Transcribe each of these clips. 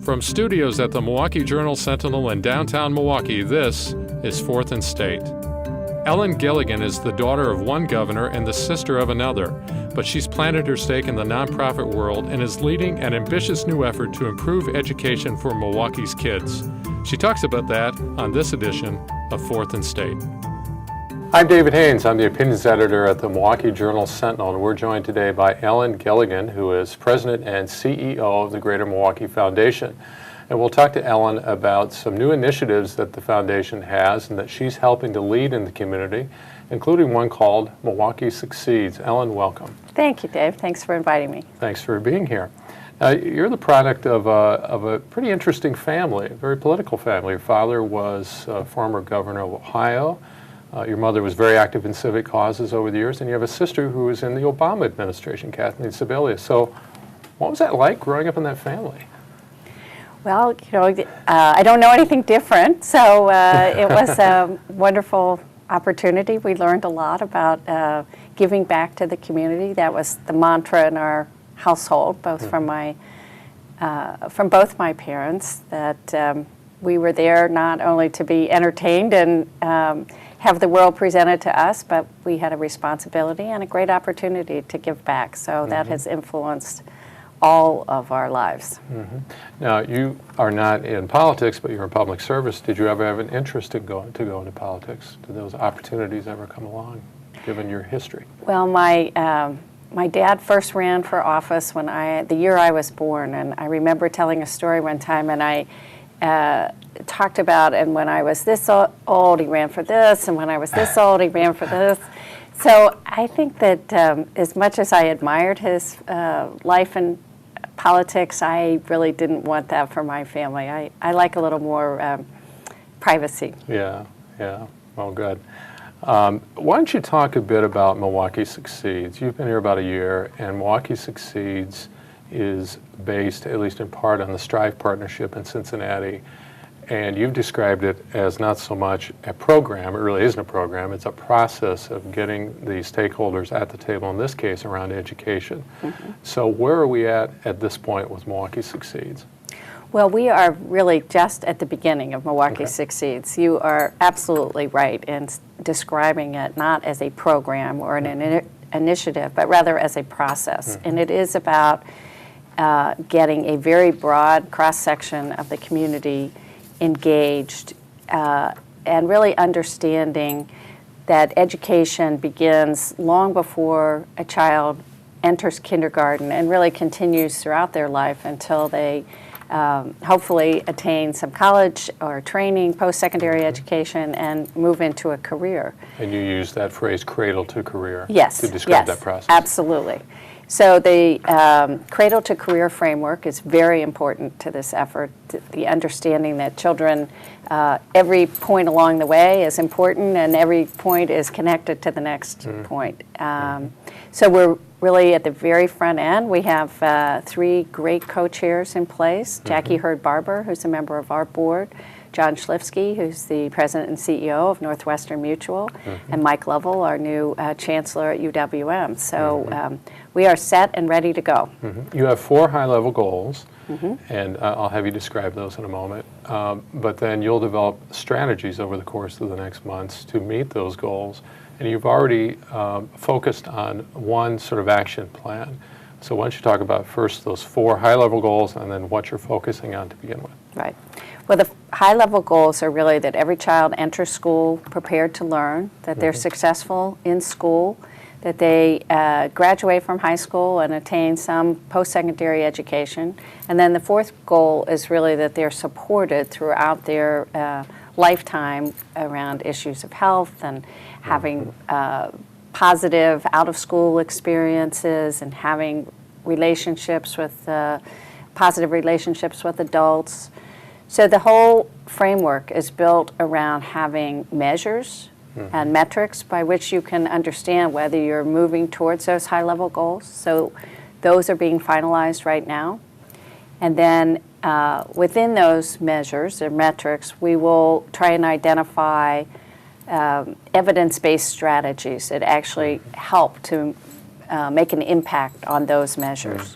From studios at the Milwaukee Journal-Sentinel in downtown Milwaukee, this is Fourth and State. Ellen Gilligan is the daughter of one governor and the sister of another, but she's planted her stake in the nonprofit world and is leading an ambitious new effort to improve education for Milwaukee's kids. She talks about that on this edition of Fourth and State. I'm David Haynes. I'm the opinions editor at the Milwaukee Journal-Sentinel, and we're joined today by Ellen Gilligan, who is president and CEO of the Greater Milwaukee Foundation. And we'll talk to Ellen about some new initiatives that the foundation has and that she's helping to lead in the community, including one called Milwaukee Succeeds. Ellen, welcome. Thank you, Dave. Thanks for inviting me. Thanks for being here. You're the product of a pretty interesting family, a very political family. Your father was former governor of Ohio. Your mother was very active in civic causes over the years, and you have a sister who was in the Obama administration, Kathleen Sebelius. So what was that like growing up in that family? Well, I don't know anything different, so it was a wonderful opportunity. We learned a lot about giving back to the community. That was the mantra in our household, both from both my parents, that we were there not only to be entertained and have the world presented to us, but we had a responsibility and a great opportunity to give back. So that has influenced all of our lives. Now, you are not in politics, but you're in public service. Did you ever have an interest in go into politics? Did those opportunities ever come along, given your history? Well, my dad first ran for office the year I was born, and I remember telling a story one time, and I talked about, and when I was this old, he ran for this, and when I was this old, he ran for this. So I think that as much as I admired his life in politics, I really didn't want that for my family. I like a little more privacy. Yeah, well, good. Why don't you talk a bit about Milwaukee Succeeds? You've been here about a year, and Milwaukee Succeeds is based, at least in part, on the Strive partnership in Cincinnati. And you've described it as not so much a program, it really isn't a program, it's a process of getting the stakeholders at the table, in this case around education. So where are we at this point with Milwaukee Succeeds? Well, we are really just at the beginning of Milwaukee Succeeds. You are absolutely right in describing it not as a program or an initiative, but rather as a process. And it is about getting a very broad cross-section of the community engaged and really understanding that education begins long before a child enters kindergarten and really continues throughout their life until they hopefully attain some college or training, post-secondary education, and move into a career. And you use that phrase, cradle to career, to describe that process. Absolutely. So the Cradle to Career framework is very important to this effort. The understanding that children, every point along the way is important and every point is connected to the next point. So we're really at the very front end. We have 3 great co-chairs in place. Jackie Hurd-Barber, who's a member of our board, John Schlifsky, who's the president and CEO of Northwestern Mutual, and Mike Lovell, our new chancellor at UWM. So we are set and ready to go. You have 4 high-level goals, and I'll have you describe those in a moment. But then you'll develop strategies over the course of the next months to meet those goals. And you've already focused on one sort of action plan. So why don't you talk about first those 4 high-level goals and then what you're focusing on to begin with. Right. Well, the high-level goals are really that every child enters school prepared to learn, that they're successful in school, that they graduate from high school and attain some post-secondary education. And then the 4th goal is really that they're supported throughout their lifetime around issues of health and having positive out-of-school experiences and having relationships with positive relationships with adults. So the whole framework is built around having measures and metrics by which you can understand whether you're moving towards those high-level goals. So those are being finalized right now. And then within those measures or metrics, we will try and identify evidence-based strategies that actually help to make an impact on those measures.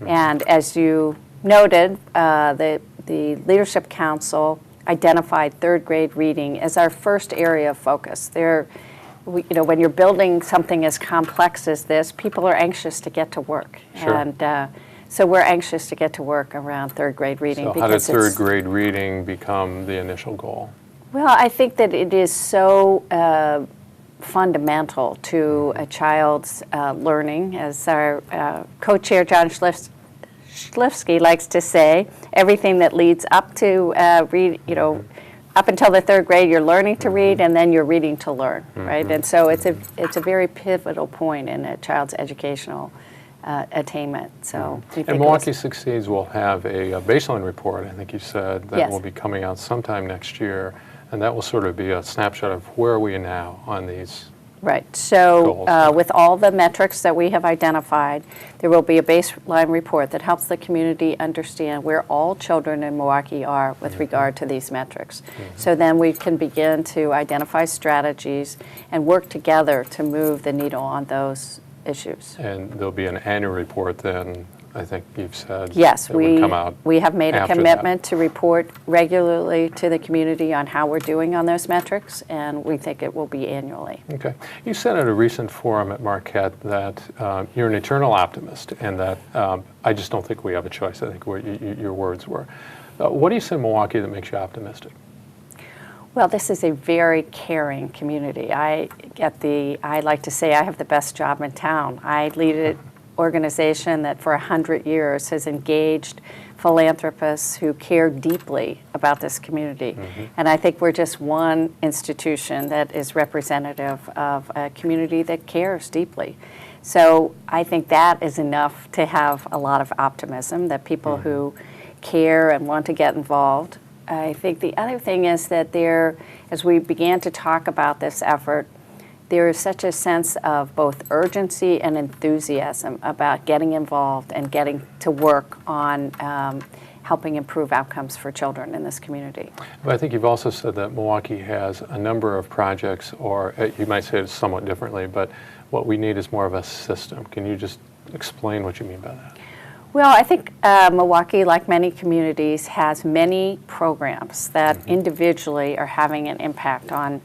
And as you noted, the Leadership Council identified third grade reading as our first area of focus. When you're building something as complex as this, people are anxious to get to work. Sure. And so we're anxious to get to work around third grade reading. So how did third grade reading become the initial goal? Well, I think that it is so fundamental to a child's learning. As our co-chair John Schlifsky likes to say, everything that leads up to up until the third grade, you're learning to read, and then you're reading to learn, right? And so it's a very pivotal point in a child's educational attainment. So and Milwaukee Succeeds will have a baseline report, I think you said, that Yes. will be coming out sometime next year, and that will sort of be a snapshot of where are we now on these. Right. So goals. with all the metrics that we have identified, there will be a baseline report that helps the community understand where all children in Milwaukee are with regard to these metrics. So then we can begin to identify strategies and work together to move the needle on those issues. And there'll be an annual report then, I think you've said. Yes, that would come out we have made a after commitment to report regularly to the community on how we're doing on those metrics, and we think it will be annually. Okay. You said at a recent forum at Marquette that you're an eternal optimist and that I just don't think we have a choice, I think your words were. What do you see in Milwaukee that makes you optimistic? Well, this is a very caring community. I like to say I have the best job in town. I lead an organization that for 100 years has engaged philanthropists who care deeply about this community. And I think we're just one institution that is representative of a community that cares deeply. So I think that is enough to have a lot of optimism that people who care and want to get involved. I think the other thing is that as we began to talk about this effort, there is such a sense of both urgency and enthusiasm about getting involved and getting to work on helping improve outcomes for children in this community. But I think you've also said that Milwaukee has a number of projects, or you might say it somewhat differently, but what we need is more of a system. Can you just explain what you mean by that? Well, I think Milwaukee, like many communities, has many programs that individually are having an impact on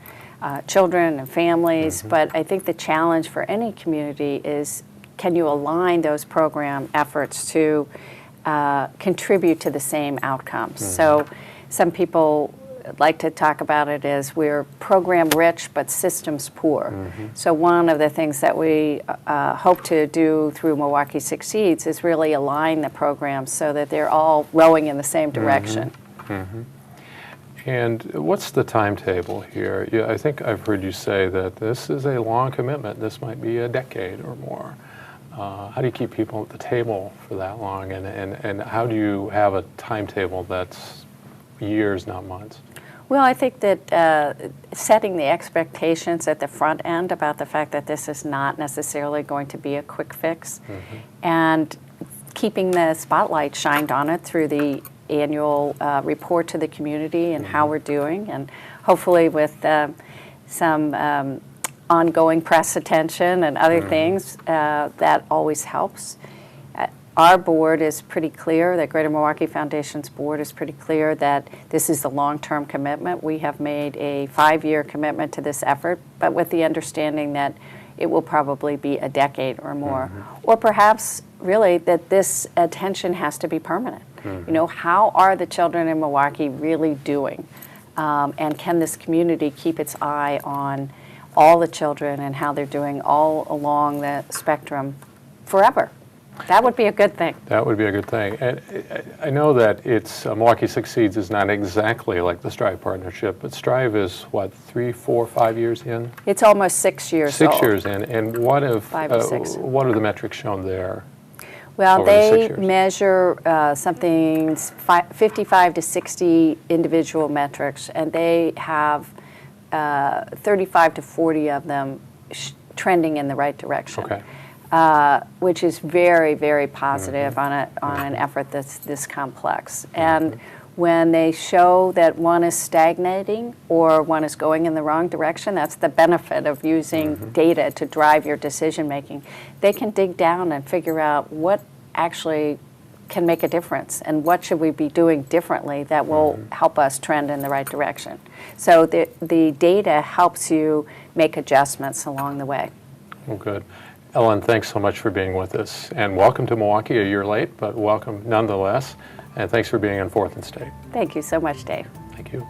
children and families, but I think the challenge for any community is, can you align those program efforts to contribute to the same outcomes? So some people like to talk about it as we're program rich but systems poor. So one of the things that we hope to do through Milwaukee Succeeds is really align the programs so that they're all rowing in the same direction. And what's the timetable here? I think I've heard you say that this is a long commitment. This might be a decade or more. How do you keep people at the table for that long? And how do you have a timetable that's years, not months? Well, I think that setting the expectations at the front end about the fact that this is not necessarily going to be a quick fix, and keeping the spotlight shined on it through the annual report to the community and how we're doing, and hopefully with some ongoing press attention and other things, that always helps. Our board is pretty clear, the Greater Milwaukee Foundation's board is pretty clear that this is a long-term commitment. We have made a 5-year commitment to this effort, but with the understanding that it will probably be a decade or more. Or perhaps really that this attention has to be permanent. You know, how are the children in Milwaukee really doing? And can this community keep its eye on all the children and how they're doing all along the spectrum forever? That would be a good thing. That would be a good thing. And I know that it's Milwaukee Succeeds is not exactly like the Strive partnership, but Strive is what, 3, 4, 5 years in? It's almost 6 years 6 old. years in. And what if 5 or 6. What are the metrics shown there? Well, over the 6 they years? measure something 55 to 60 individual metrics, and they have 35 to 40 of them trending in the right direction. Okay. Which is very, very positive on an effort that's this complex. And when they show that one is stagnating or one is going in the wrong direction, that's the benefit of using data to drive your decision making. They can dig down and figure out what actually can make a difference, and what should we be doing differently that will help us trend in the right direction. So the data helps you make adjustments along the way. Well, good. Ellen, thanks so much for being with us, and welcome to Milwaukee, a year late, but welcome nonetheless, and thanks for being on 4th and State. Thank you so much, Dave. Thank you.